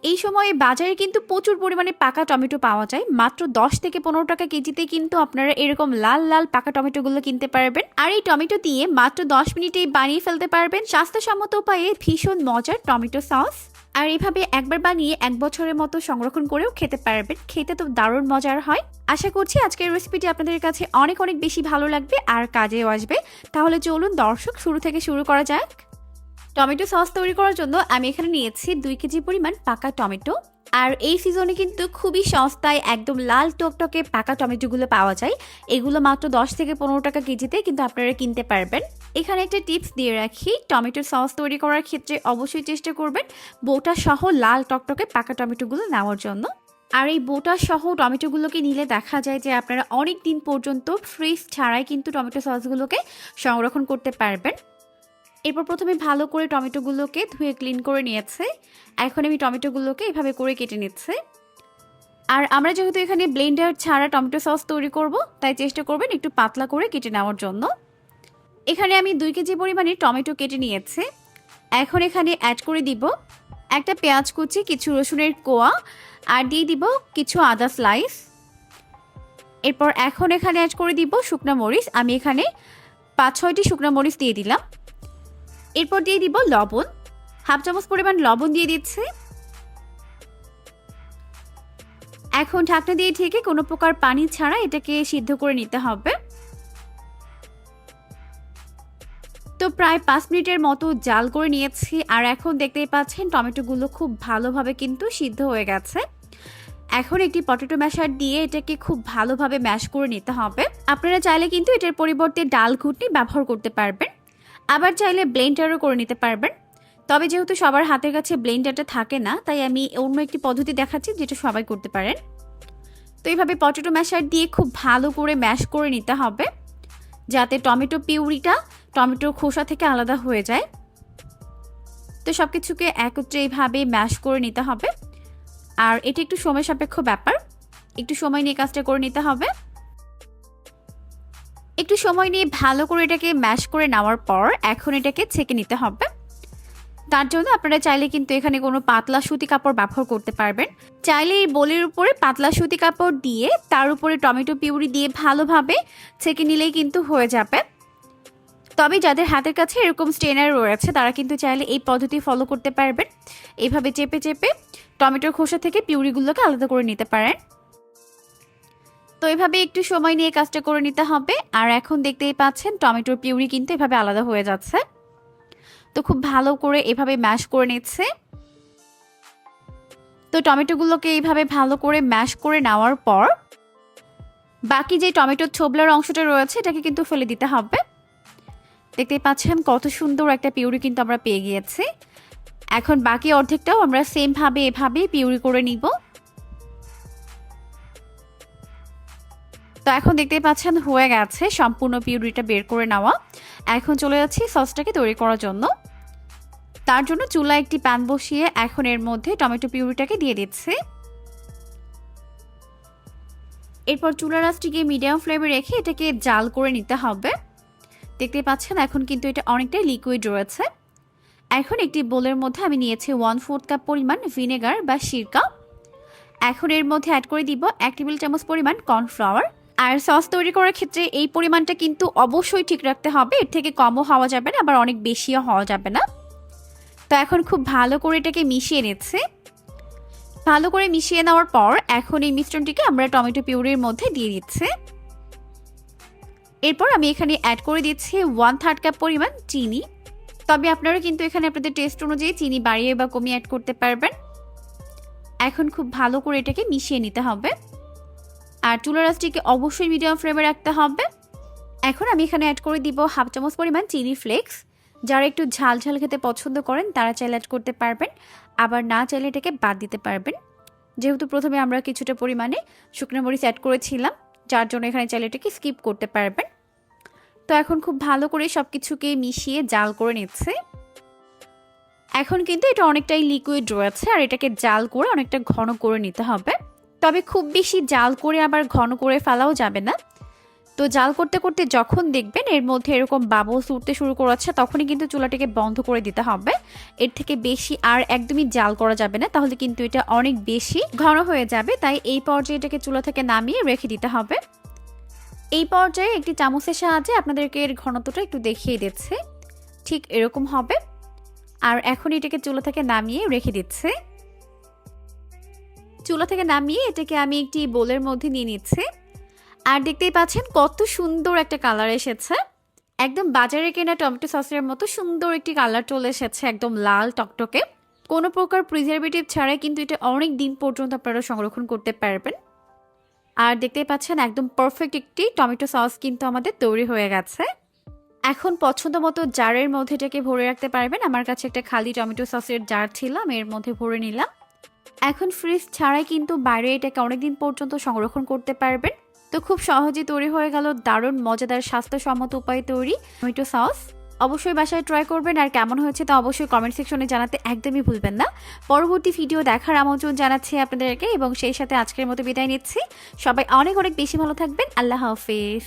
এই সময়ে বাজারে কিন্তু প্রচুর পরিমাণে পাকা টমেটো পাওয়া যায়। মাত্র 10 থেকে 15 টাকা কেজিতে কিন্তু আপনারা এরকম লাল লাল পাকা টমেটোগুলো কিনতে পারবেন। আর এই টমেটো দিয়ে মাত্র 10 মিনিটেই বানিয়ে ফেলতে পারবেন স্বাস্থ্যসম্মত উপায়ে ভীষণ মজার টমেটো সস। আর এভাবে একবার বানিয়ে 1 বছরের মতো সংরক্ষণ করেও খেতে পারবেন। খেতে তো দারুণ মজার হয়। আশা করছি আজকের রেসিপিটি আপনাদের কাছে অনেক অনেক বেশি ভালো লাগবে আর কাজেও আসবে। তাহলে চলুন দর্শক শুরু থেকে শুরু করা যাক। টমেটো সস তৈরি করার জন্য আমি এখানে নিয়েছি 2 কেজি পরিমাণ পাকা টমেটো। আর এই সিজনে কিন্তু খুবই সস্তায় একদম লাল টকটকে পাকা টমেটোগুলো পাওয়া যায়। এগুলো মাত্র 10 থেকে 15 টাকা কেজিতে কিন্তু আপনারা কিনতে পারবেন। এখানে একটা টিপস দিয়ে রাখি, টমেটো সস তৈরি করার ক্ষেত্রে অবশ্যই চেষ্টা করবেন বোটা সহ লাল টকটকে পাকা টমেটোগুলো নেওয়ার জন্য। আর এই বোটা সহ টমেটোগুলোকে নিলে দেখা যায় যে আপনারা অনেক দিন পর্যন্ত ফ্রিজ ছাড়াই কিন্তু টমেটো সসগুলোকে সংরক্ষণ করতে পারবেন। এরপর প্রথমে ভালো করে টমেটোগুলোকে ধুয়ে ক্লিন করে নিয়েছে। এখন আমি টমেটোগুলোকে এভাবে করে কেটে নিচ্ছি। আর আমরা যেহেতু এখানে ব্লেন্ডার ছাড়া টমেটো সস তৈরি করব, তাই চেষ্টা করবেন একটু পাতলা করে কেটে নেওয়ার জন্য। এখানে আমি 2 কেজি পরিমাণে টমেটো কেটে নিয়েছি। এখন এখানে অ্যাড করে দিব একটা পেঁয়াজ কুচি, কিছু রসুনের কোয়া, আর দিয়ে দিব কিছু আদা স্লাইস। এরপর এখন এখানে অ্যাড করে দিব শুকনা মরিচ। আমি এখানে 5-6টি শুকনা মরিচ দিয়ে দিলাম। এরপর দিয়ে দিব লবণ, 1/2 চামচ পরিমাণ লবণ দিয়ে দিচ্ছি। এখন ঢাকনা দিয়ে ঢেকে কোনো প্রকার পানি ছাড়া এটাকে সিদ্ধ করে নিতে হবে। তো প্রায় 5 মিনিটের মতো জাল করে নিয়েছি। আর এখন দেখতেই পাচ্ছেন টমেটোগুলো খুব ভালোভাবে কিন্তু সিদ্ধ হয়ে গেছে। এখন একটি পটেটো ম্যাশার দিয়ে এটাকে খুব ভালোভাবে ম্যাশ করে নিতে হবে। আপনারা চাইলে কিন্তু এটার পরিবর্তে ডাল ঘুটনি ব্যবহার করতে পারবেন, আবার চাইলে ব্লেন্ডারও করে নিতে পারবেন। তবে যেহেতু সবার হাতের কাছে ব্লেন্ডারটা থাকে না, তাই আমি অন্য একটি পদ্ধতি দেখাচ্ছি যেটা সবাই করতে পারেন। তো এইভাবে পটেটো ম্যাশার দিয়ে খুব ভালো করে ম্যাশ করে নিতে হবে, যাতে টমেটো পিউরিটা টমেটোর খোসা থেকে আলাদা হয়ে যায়। তো সব কিছুকে একত্রে এইভাবে ম্যাশ করে নিতে হবে। আর এটা একটু সময় সাপেক্ষ ব্যাপার, একটু সময় নিয়ে কাজটা করে নিতে হবে। একটু সময় নিয়ে ভালো করে এটাকে ম্যাশ করে নেওয়ার পর এখন এটাকে ছেঁকে নিতে হবে। তার জন্য আপনারা চাইলে কিন্তু এখানে কোনো পাতলা সুতি কাপড় ব্যবহার করতে পারবেন। চাইলে এই বোলের উপরে পাতলা সুতি কাপড় দিয়ে তার উপরে টমেটো পিউরি দিয়ে ভালোভাবে ছেঁকে নিলেই কিন্তু হয়ে যাবে। তবে যাদের হাতের কাছে এরকম স্ট্রেনার রয়েছে তারা কিন্তু চাইলে এই পদ্ধতি ফলো করতে পারবেন। এইভাবে চেপে চেপে টমেটোর খোসা থেকে পিউরিগুলোকে আলাদা করে নিতে পারেন। তো এভাবে একটু সময় নিয়ে কাজটা করে নিতে হবে। আর এখন দেখতেই পাচ্ছেন টমেটোর পিউরি কিন্তু এভাবে আলাদা হয়ে যাচ্ছে। তো খুব ভালো করে এভাবে ম্যাশ করে নিচ্ছে। তো টমেটোগুলোকে এইভাবে ভালো করে ম্যাশ করে নেওয়ার পর বাকি যে টমেটোর ছোবলার অংশটা রয়েছে এটাকে কিন্তু ফেলে দিতে হবে। দেখতেই পাচ্ছেন কত সুন্দর একটা পিউরি কিন্তু আমরা পেয়ে গিয়েছি। এখন বাকি অর্ধেকটাও আমরা সেম ভাবে এভাবে পিউরি করে নিব। তো এখন দেখতেই পাচ্ছেন হয়ে গেছে সম্পূর্ণ পিউরিটা বের করে নেওয়া। এখন চলে যাচ্ছি সসটাকে তৈরি করার জন্য। তার জন্য চুলায় একটি প্যান বসিয়ে এখন এর মধ্যে টমেটো পিউরিটাকে দিয়ে দিচ্ছি। এরপর চুলার আঁচটিকে মিডিয়াম ফ্লেমে রেখে এটাকে জাল করে নিতে হবে। দেখতেই পাচ্ছেন এখন কিন্তু এটা অনেকটাই লিকুইড রয়েছে। এখন একটি বোলের মধ্যে আমি নিয়েছি 1/4 কাপ পরিমাণ ভিনেগার বা সিরকা। এখন এর মধ্যে অ্যাড করে দিব 1 টেবিল চামচ পরিমাণ কর্নফ্লাওয়ার। আর সস তৈরি করার ক্ষেত্রে এই পরিমাণটা কিন্তু অবশ্যই ঠিক রাখতে হবে, এর থেকে কমও হওয়া যাবে না আবার অনেক বেশিও হওয়া যাবে না। তো এখন খুব ভালো করে এটাকে মিশিয়ে নিচ্ছি। ভালো করে মিশিয়ে নেওয়ার পর এখন এই মিশ্রণটিকে আমরা টমেটো পিউরির মধ্যে দিয়ে দিচ্ছি। এরপর আমি এখানে অ্যাড করে দিচ্ছি 1/3 কাপ পরিমাণ চিনি। তবে আপনারা কিন্তু এখানে আপনাদের টেস্ট অনুযায়ী চিনি বাড়িয়ে বা কমিয়ে অ্যাড করতে পারবেন। এখন খুব ভালো করে এটাকে মিশিয়ে নিতে হবে। আর চুলার আঁচটিকে অবশ্যই মিডিয়াম ফ্লেমে রাখতে হবে। এখন আমি এখানে অ্যাড করে দিব 1/2 চামচ পরিমাণ চিলি ফ্লেক্স। যারা একটু ঝাল ঝাল খেতে পছন্দ করেন তারা চাইলে অ্যাড করতে পারবেন, আবার না চাইলে এটাকে বাদ দিতে পারবেন। যেহেতু প্রথমে আমরা কিছুটা পরিমাণে শুকনো মরিচ অ্যাড করেছিলাম, যার জন্য এখানে চাইলে এটাকে স্কিপ করতে পারবেন। তো এখন খুব ভালো করে সব কিছুকে মিশিয়ে জাল করে নিচ্ছে। এখন কিন্তু এটা অনেকটাই লিকুইড রয়েছে আর এটাকে জাল করে অনেকটা ঘন করে নিতে হবে। তবে খুব বেশি জাল করে আবার ঘন করে ফেলাও যাবে না। তো জাল করতে করতে যখন দেখবেন এর মধ্যে এরকম বাবলস উঠতে শুরু করেছে, তখনই কিন্তু চুলাটাকে বন্ধ করে দিতে হবে। এর থেকে বেশি আর একদমই জাল করা যাবে না, তাহলে কিন্তু এটা অনেক বেশি ঘন হয়ে যাবে। তাই এই পর্যায়ে এটাকে চুলা থেকে নামিয়ে রেখে দিতে হবে। এই পর্যায়ে একটি চামচের সাহায্যে আপনাদেরকে এর ঘনত্বটা একটু দেখিয়ে দিচ্ছে, ঠিক এরকম হবে। আর এখন এটাকে চুলা থেকে নামিয়ে রেখে দিচ্ছে। চুলা থেকে নামিয়ে এটাকে আমি একটি বোলের মধ্যে নিয়ে নিচ্ছি। আর দেখতেই পাচ্ছেন কত সুন্দর একটা কালার এসেছে, একদম বাজারে কেনা টমেটো সসের মতো সুন্দর একটি কালার চলে এসেছে, একদম লাল টকটকে। কোনো প্রকার প্রিজারভেটিভ ছাড়াই কিন্তু এটা অনেক দিন পর্যন্ত আপনারা সংরক্ষণ করতে পারবেন। আর দেখতেই পাচ্ছেন একদম পারফেক্ট একটি টমেটো সস কিন্তু আমাদের তৈরি হয়ে গেছে। এখন পছন্দ মতো জারের মধ্যে এটাকে ভরে রাখতে পারবেন। আমার কাছে একটা খালি টমেটো সসের জার ছিল, আমি এর মধ্যে ভরে নিলাম। এখন ফ্রিজ ছাড়াই কিন্তু বাইরে এটাকে অনেকদিন পর্যন্ত সংরক্ষণ করতে পারবেন। তো খুব সহজে তৈরি হয়ে গেল দারুণ মজাদার স্বাস্থ্যসম্মত উপায়ে তৈরি টমেটো সস। অবশ্যই বাসায় ট্রাই করবেন, আর কেমন হয়েছে তা অবশ্যই কমেন্ট সেকশনে জানাতে একদমই ভুলবেন না। পরবর্তী ভিডিও দেখার আমন্ত্রণ জানাচ্ছি আপনাদেরকে, এবং সেই সাথে আজকের মতো বিদায় নিচ্ছি। সবাই অনেক অনেক বেশি ভালো থাকবেন। আল্লাহ হাফেজ।